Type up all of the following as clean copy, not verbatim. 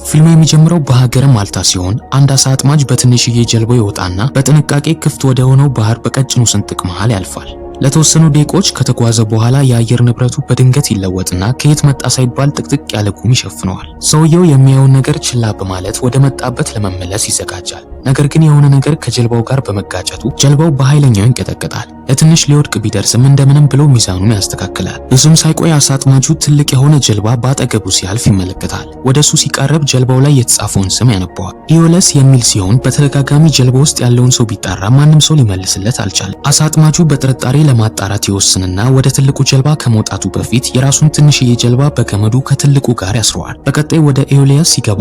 ፊልሙ የሚጀምረው በሀገረ ማልታ ሲሆን አንድ አሳ አጥማጅ በትንሽዬ ጀልባው ይወጣና በጥንቃቄ ክፍት ወደ ሆነው ባህር በቀጭኑ ስንጥቅ መሃል ያልፋል። ለተወሰኑ ደቂቆች ከተጓዘ በኋላ የአየር ንብረቱ በድንገት ይለወጥና ከየት መጣ ሳይባል ጥቅጥቅ ያለ ጉም ይሸፍነዋል። ሰውየው የሚያየውን ነገር ችላ በማለት ወደ መጣበት ለመመለስ ይዘጋጃል። ነገር ግን የሆነ ነገር ከጀልባው ጋር በመጋጨቱ ጀልባው በኃይለኛው ይንቀጠቀጣል። ለትንሽ ሊወድቅ ቢደርስም እንደምንም ብሎ ሚዛኑን ያስተካክላል። ብዙም ሳይቆይ አሳ አጥማጁ ትልቅ የሆነ ጀልባ በአጠገቡ ሲያልፍ ይመለከታል። ወደሱ ሲቃረብ ጀልባው ላይ የተጻፈውን ስም ያነባዋል። ኢዮለስ የሚል ሲሆን በተደጋጋሚ ጀልባ ውስጥ ያለውን ሰው ቢጣራ ማንም ሰው ሊመልስለት አልቻለም። አሳ አጥማጁ በጥርጣሬ ለማጣራት ይወስንና ወደ ትልቁ ጀልባ ከመውጣቱ በፊት የራሱን ትንሽዬ ጀልባ በገመዱ ከትልቁ ጋር ያስረዋል። በቀጣይ ወደ ኢዮለስ ሲገባ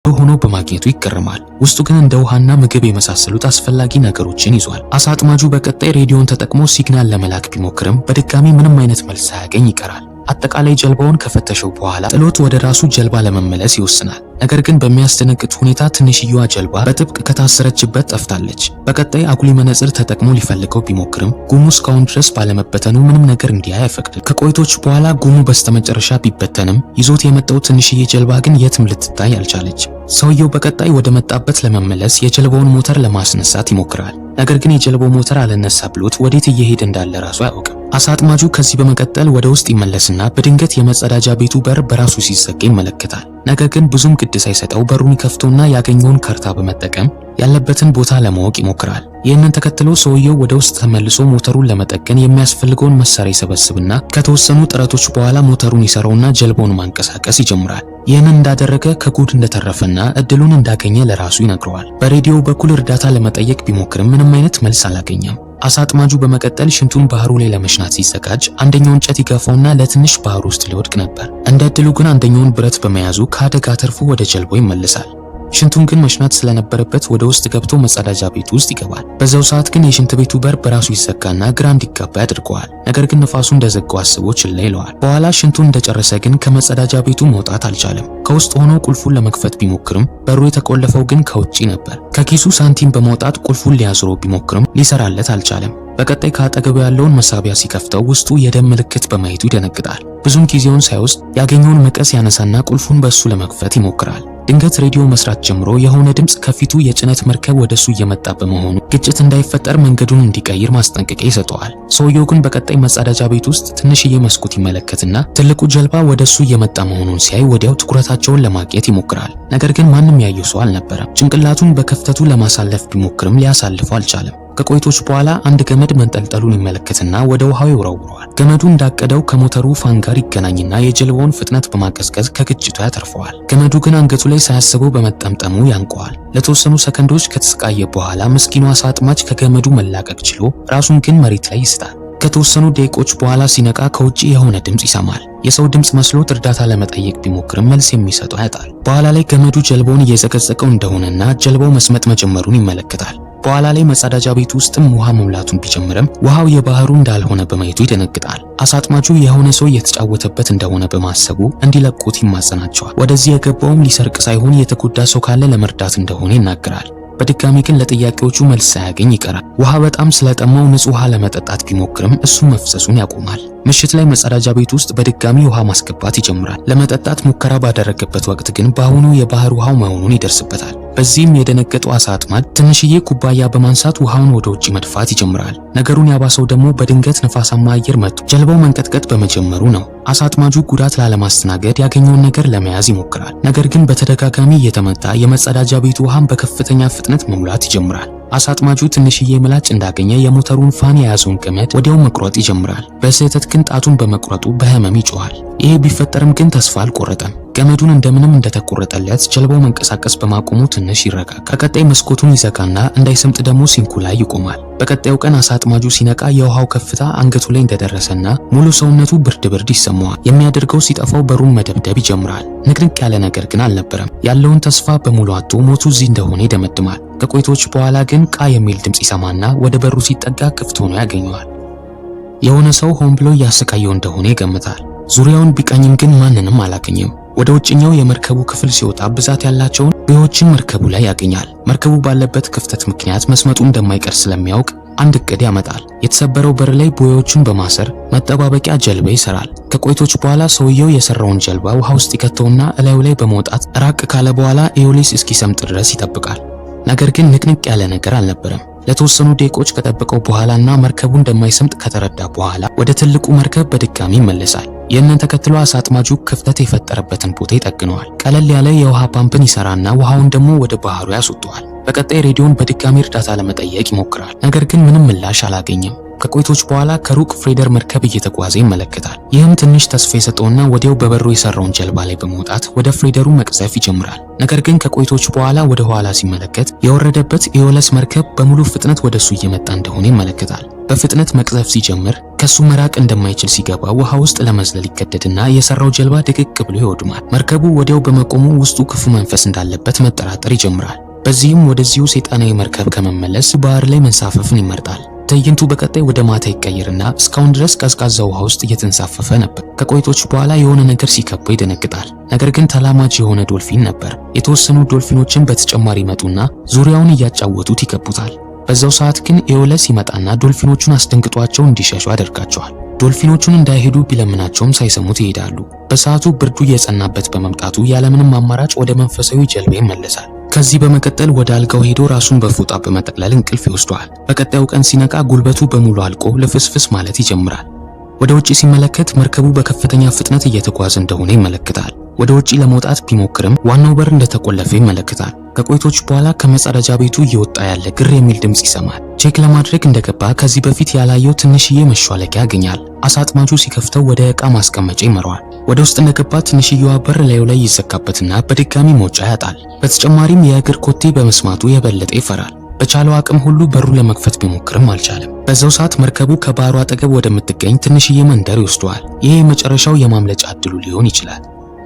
ሆኖ በማግኘቱ ይገረማል። ውስጡ ግን እንደ ውሃና ምግብ የመሳሰሉት አስፈላጊ ነገሮችን ይዟል። አሳ አጥማጁ በቀጣይ ሬዲዮን ተጠቅሞ ሲግናል ለመላክ ቢሞክርም በድጋሚ ምንም አይነት መልስ ሳያገኝ ይቀራል። አጠቃላይ ጀልባውን ከፈተሸው በኋላ ጥሎት ወደ ራሱ ጀልባ ለመመለስ ይወስናል። ነገር ግን በሚያስደነግጥ ሁኔታ ትንሽዬዋ ጀልባ በጥብቅ ከታሰረችበት ጠፍታለች። በቀጣይ አጉሊ መነጽር ተጠቅሞ ሊፈልገው ቢሞክርም ጉሙ እስካሁን ድረስ ባለመበተኑ ምንም ነገር እንዲያይ አይፈቅድም። ከቆይቶች በኋላ ጉሙ በስተመጨረሻ ቢበተንም ይዞት የመጣው ትንሽዬ ጀልባ ግን የትም ልትታይ አልቻለች። ሰውየው በቀጣይ ወደ መጣበት ለመመለስ የጀልባውን ሞተር ለማስነሳት ይሞክራል። ነገር ግን የጀልባው ሞተር አልነሳ ብሎት ወዴት እየሄደ እንዳለ ራሱ አያውቅም። አሳ አጥማጁ ከዚህ በመቀጠል ወደ ውስጥ ይመለስና በድንገት የመጸዳጃ ቤቱ በር በራሱ ሲዘጋ ይመለከታል። ነገር ግን ብዙም ግድ ሳይሰጠው በሩን ከፍቶና ያገኘውን ካርታ በመጠቀም ያለበትን ቦታ ለማወቅ ይሞክራል። ይህንን ተከትሎ ሰውየው ወደ ውስጥ ተመልሶ ሞተሩን ለመጠገን የሚያስፈልገውን መሳሪያ ይሰበስብና ከተወሰኑ ጥረቶች በኋላ ሞተሩን ይሰራውና ጀልባውን ማንቀሳቀስ ይጀምራል። ይህንን እንዳደረገ ከጉድ እንደተረፈና እድሉን እንዳገኘ ለራሱ ይነግረዋል። በሬዲዮ በኩል እርዳታ ለመጠየቅ ቢሞክርም ምንም አይነት መልስ አላገኘም። አሳ አጥማጁ በመቀጠል ሽንቱን ባህሩ ላይ ለመሽናት ሲዘጋጅ አንደኛውን እንጨት ይገፋውና ለትንሽ ባህር ውስጥ ሊወድቅ ነበር። እንደ እድሉ ግን አንደኛውን ብረት በመያዙ ከአደጋ ተርፎ ወደ ጀልባው ይመለሳል። ሽንቱን ግን መሽናት ስለነበረበት ወደ ውስጥ ገብቶ መጸዳጃ ቤቱ ውስጥ ይገባል። በዛው ሰዓት ግን የሽንት ቤቱ በር በራሱ ይዘጋና ግራ እንዲጋባ ያደርገዋል። ነገር ግን ንፋሱ እንደዘጋው አስቦ ችላ ይለዋል። በኋላ ሽንቱን እንደጨረሰ ግን ከመጸዳጃ ቤቱ መውጣት አልቻለም። ከውስጥ ሆኖ ቁልፉን ለመክፈት ቢሞክርም በሩ የተቆለፈው ግን ከውጪ ነበር። ከኪሱ ሳንቲም በማውጣት ቁልፉን ሊያዝሮ ቢሞክርም ሊሰራለት አልቻለም። በቀጣይ ከአጠገቡ ያለውን መሳቢያ ሲከፍተው ውስጡ የደም ምልክት በማየቱ ይደነግጣል። ብዙም ጊዜውን ሳይወስድ ያገኘውን መቀስ ያነሳና ቁልፉን በሱ ለመክፈት ይሞክራል። ድንገት ሬዲዮ መስራት ጀምሮ የሆነ ድምጽ ከፊቱ የጭነት መርከብ ወደሱ እየመጣ በመሆኑ ግጭት እንዳይፈጠር መንገዱን እንዲቀይር ማስጠንቀቂያ ይሰጠዋል። ሰውየው ግን በቀጣይ መጸዳጃ ቤት ውስጥ ትንሽዬ መስኮት ይመለከትና ትልቁ ጀልባ ወደሱ እየመጣ መሆኑን ሲያይ ወዲያው ትኩረታቸውን ለማግኘት ይሞክራል። ነገር ግን ማንም ያየው ሰው አልነበረም። ጭንቅላቱን በከፍተቱ ለማሳለፍ ቢሞክርም ሊያሳልፈው አልቻለም። ከቆይቶች በኋላ አንድ ገመድ መንጠልጠሉን ይመለከትና ወደ ውሃው ይወረውረዋል። ገመዱ እንዳቀደው ከሞተሩ ፋን ጋር ይገናኝና የጀልባውን ፍጥነት በማቀዝቀዝ ከግጭቱ ያተርፈዋል። ገመዱ ግን አንገቱ ላይ ሳያስበው በመጠምጠሙ ያንቀዋል። ለተወሰኑ ሰከንዶች ከተሰቃየ በኋላ ምስኪኑ አሳ አጥማጅ ከገመዱ መላቀቅ ችሎ ራሱን ግን መሬት ላይ ይስታል። ከተወሰኑ ደቂቆች በኋላ ሲነቃ ከውጪ የሆነ ድምጽ ይሰማል። የሰው ድምጽ መስሎት እርዳታ ለመጠየቅ ቢሞክርም መልስ የሚሰጠው ያጣል። በኋላ ላይ ገመዱ ጀልባውን እየዘቀዘቀው እንደሆነና ጀልባው መስመጥ መጀመሩን ይመለከታል። በኋላ ላይ መጸዳጃ ቤቱ ውስጥም ውሃ መሙላቱን ቢጀምርም ውሃው የባህሩ እንዳልሆነ በማየቱ ይደነግጣል። አሳ አጥማጁ የሆነ ሰው እየተጫወተበት እንደሆነ በማሰቡ እንዲለቁት ይማጸናቸዋል። ወደዚህ የገባውም ሊሰርቅ ሳይሆን የተጎዳ ሰው ካለ ለመርዳት እንደሆነ ይናገራል። በድጋሚ ግን ለጥያቄዎቹ መልስ ሳያገኝ ይቀራል። ውሃ በጣም ስለጠማው ንጹህ ውሃ ለመጠጣት ቢሞክርም እሱ መፍሰሱን ያቆማል። ምሽት ላይ መጸዳጃ ቤት ውስጥ በድጋሚ ውሃ ማስገባት ይጀምራል። ለመጠጣት ሙከራ ባደረገበት ወቅት ግን በአሁኑ የባህር ውሃው መሆኑን ይደርስበታል። በዚህም የደነገጠው አሳ አጥማጅ ትንሽዬ ኩባያ በማንሳት ውሃውን ወደ ውጪ መድፋት ይጀምራል። ነገሩን ያባሰው ደግሞ በድንገት ነፋሳማ አየር መጥቶ ጀልባው መንቀጥቀጥ በመጀመሩ ነው። አሳ አጥማጁ ጉዳት ላለማስተናገድ ያገኘውን ነገር ለመያዝ ይሞክራል። ነገር ግን በተደጋጋሚ እየተመታ የመጸዳጃ ቤቱ ውሃን በከፍተኛ ፍጥነት መሙላት ይጀምራል። አሳ አጥማጁ ትንሽዬ ምላጭ እንዳገኘ የሞተሩን ፋን የያዘውን ገመድ ወዲያው መቁረጥ ይጀምራል። በስህተት ግን ጣቱን በመቁረጡ በህመም ይጮሃል። ይሄ ቢፈጠርም ግን ተስፋ አልቆረጠም። ገመዱን እንደምንም እንደተቆረጠለት ጀልባው መንቀሳቀስ በማቆሙ ትንሽ ይረጋጋል። ከቀጣይ መስኮቱን ይዘጋና እንዳይሰምጥ ደግሞ ሲንኩ ላይ ይቆማል። በቀጣዩ ቀን አሳ አጥማጁ ሲነቃ የውሃው ከፍታ አንገቱ ላይ እንደደረሰና ሙሉ ሰውነቱ ብርድ ብርድ ይሰማዋል። የሚያደርገው ሲጠፋው በሩን መደብደብ ይጀምራል። ንቅንቅ ያለ ነገር ግን አልነበረም። ያለውን ተስፋ በሙሉ አጥቶ ሞቱ እዚህ እንደሆነ ይደመድማል። ከቆይቶች በኋላ ግን ቃ የሚል ድምጽ ይሰማና ወደ በሩ ሲጠጋ ክፍት ሆኖ ያገኘዋል። የሆነ ሰው ሆን ብሎ እያሰቃየው እንደሆነ ይገምታል። ዙሪያውን ቢቃኝም ግን ማንንም አላገኘም። ወደ ውጭኛው የመርከቡ ክፍል ሲወጣ ብዛት ያላቸውን ቢዎችን መርከቡ ላይ ያገኛል። መርከቡ ባለበት ክፍተት ምክንያት መስመጡ እንደማይቀር ስለሚያውቅ አንድ እቅድ ያመጣል። የተሰበረው በር ላይ ቦዮቹን በማሰር መጠባበቂያ ጀልባ ይሰራል። ከቆይቶች በኋላ ሰውየው የሰራውን ጀልባ ውሃ ውስጥ ይከተውና እላዩ ላይ በመውጣት ራቅ ካለ በኋላ ኤዮሊስ እስኪሰምጥ ድረስ ይጠብቃል። ነገር ግን ንቅንቅ ያለ ነገር አልነበረም። ለተወሰኑ ደቂቆች ከጠበቀው በኋላና መርከቡ እንደማይሰምጥ ከተረዳ በኋላ ወደ ትልቁ መርከብ በድጋሚ ይመለሳል። ይህንን ተከትሎ አሳ አጥማጁ ክፍተት የፈጠረበትን ቦታ ይጠግነዋል። ቀለል ያለ የውሃ ፓምፕን ይሰራና ውሃውን ደግሞ ወደ ባህሩ ያስወጣዋል። በቀጣይ ሬዲዮን በድጋሚ እርዳታ ለመጠየቅ ይሞክራል። ነገር ግን ምንም ምላሽ አላገኘም። ከቆይቶች በኋላ ከሩቅ ፍሬደር መርከብ እየተጓዘ ይመለከታል። ይህም ትንሽ ተስፋ የሰጠውና ወዲያው በበሩ የሰራውን ጀልባ ላይ በመውጣት ወደ ፍሬደሩ መቅዘፍ ይጀምራል። ነገር ግን ከቆይቶች በኋላ ወደ ኋላ ሲመለከት የወረደበት ኤዮለስ መርከብ በሙሉ ፍጥነት ወደሱ እየመጣ እንደሆነ ይመለከታል። በፍጥነት መቅዘፍ ሲጀምር ከሱ መራቅ እንደማይችል ሲገባ ውሃ ውስጥ ለመዝለል ይገደድና የሰራው ጀልባ ድቅቅ ብሎ ይወድማል። መርከቡ ወዲያው በመቆሙ ውስጡ ክፉ መንፈስ እንዳለበት መጠራጠር ይጀምራል። በዚህም ወደዚሁ ሰይጣናዊ መርከብ ከመመለስ ባህር ላይ መንሳፈፍን ይመርጣል። ትዕይንቱ በቀጣይ ወደ ማታ ይቀየርና እስካሁን ድረስ ቀዝቃዛ ውሃ ውስጥ እየተንሳፈፈ ነበር። ከቆይቶች በኋላ የሆነ ነገር ሲከበው ይደነግጣል። ነገር ግን ተላማጅ የሆነ ዶልፊን ነበር። የተወሰኑ ዶልፊኖችን በተጨማሪ ይመጡና ዙሪያውን እያጫወቱት ይከቡታል። በዛው ሰዓት ግን ኤዮለስ ይመጣና ዶልፊኖቹን አስደንግጧቸው እንዲሸሹ ያደርጋቸዋል። ዶልፊኖቹን እንዳይሄዱ ቢለምናቸውም ሳይሰሙት ይሄዳሉ። በሰዓቱ ብርዱ እየጸናበት በመምጣቱ ያለምንም አማራጭ ወደ መንፈሳዊ ጀልባ ይመለሳል። ከዚህ በመቀጠል ወደ አልጋው ሄዶ ራሱን በፎጣ በመጠቅለል እንቅልፍ ይወስደዋል። በቀጣዩ ቀን ሲነቃ ጉልበቱ በሙሉ አልቆ ልፍስፍስ ማለት ይጀምራል። ወደ ውጪ ሲመለከት መርከቡ በከፍተኛ ፍጥነት እየተጓዘ እንደሆነ ይመለከታል። ወደ ውጪ ለመውጣት ቢሞክርም ዋናው በር እንደተቆለፈ ይመለከታል። ከቆይቶች በኋላ ከመጸዳጃ ቤቱ እየወጣ ያለ ግር የሚል ድምጽ ይሰማል። ቼክ ለማድረግ እንደገባ ከዚህ በፊት ያላየው ትንሽዬ መሿለኪያ ያገኛል። አሳ አጥማጁ ሲከፍተው ወደ ዕቃ ማስቀመጫ ይመራዋል። ወደ ውስጥ እንደገባ ትንሽዬዋ በር ላዩ ላይ ይዘጋበትና በድጋሚ መውጫ ያጣል። በተጨማሪም የእግር ኮቴ በመስማቱ የበለጠ ይፈራል። በቻለው አቅም ሁሉ በሩን ለመክፈት ቢሞክርም አልቻለም። በዛው ሰዓት መርከቡ ከባህሩ አጠገብ ወደምትገኝ ትንሽዬ መንደር ይወስደዋል። ይሄ የመጨረሻው የማምለጫ እድሉ ሊሆን ይችላል።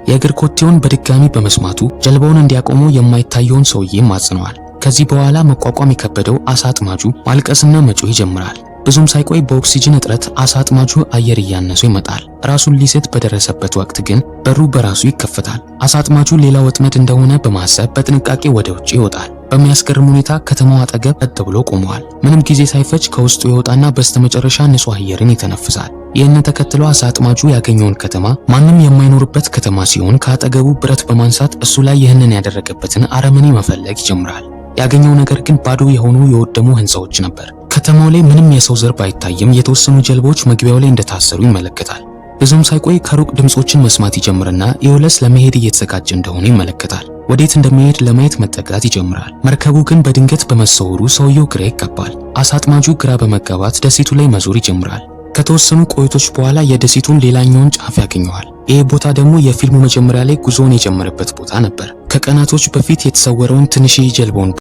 የእግር ኮቴውን በድጋሚ በመስማቱ ጀልባውን እንዲያቆመው የማይታየውን ሰውዬ ማጽነዋል። ከዚህ በኋላ መቋቋም የከበደው አሳ አጥማጁ ማልቀስና መጮህ ይጀምራል። ብዙም ሳይቆይ በኦክሲጅን እጥረት አሳ አጥማጁ አየር እያነሰው ይመጣል። ራሱን ሊስት በደረሰበት ወቅት ግን በሩ በራሱ ይከፈታል። አሳ አጥማጁ ሌላ ወጥመድ እንደሆነ በማሰብ በጥንቃቄ ወደ ውጭ ይወጣል። በሚያስገርም ሁኔታ ከተማው አጠገብ ቀጥ ብሎ ቆመዋል። ምንም ጊዜ ሳይፈጅ ከውስጡ ይወጣና በስተመጨረሻ ንጹህ አየርን ይተነፍሳል። ይህንን ተከትሎ አሳ አጥማጁ ያገኘውን ከተማ ማንም የማይኖርበት ከተማ ሲሆን ከአጠገቡ ብረት በማንሳት እሱ ላይ ይህንን ያደረገበትን አረመኔ መፈለግ ይጀምራል። ያገኘው ነገር ግን ባዶ የሆኑ የወደሙ ህንፃዎች ነበር። ከተማው ላይ ምንም የሰው ዘር ባይታይም የተወሰኑ ጀልባዎች መግቢያው ላይ እንደታሰሩ ይመለከታል። ብዙም ሳይቆይ ከሩቅ ድምጾችን መስማት ይጀምርና ኤዮለስ ለመሄድ እየተዘጋጀ እንደሆነ ይመለከታል። ወዴት እንደሚሄድ ለማየት መጠጋት ይጀምራል። መርከቡ ግን በድንገት በመሰወሩ ሰውየው ግራ ይጋባል። አሳ አጥማጁ ግራ በመጋባት ደሴቱ ላይ መዞር ይጀምራል። ከተወሰኑ ቆይቶች በኋላ የደሴቱን ሌላኛውን ጫፍ ያገኘዋል። ይህ ቦታ ደግሞ የፊልሙ መጀመሪያ ላይ ጉዞውን የጀመረበት ቦታ ነበር። ከቀናቶች በፊት የተሰወረውን ትንሽዬ ጀልባውን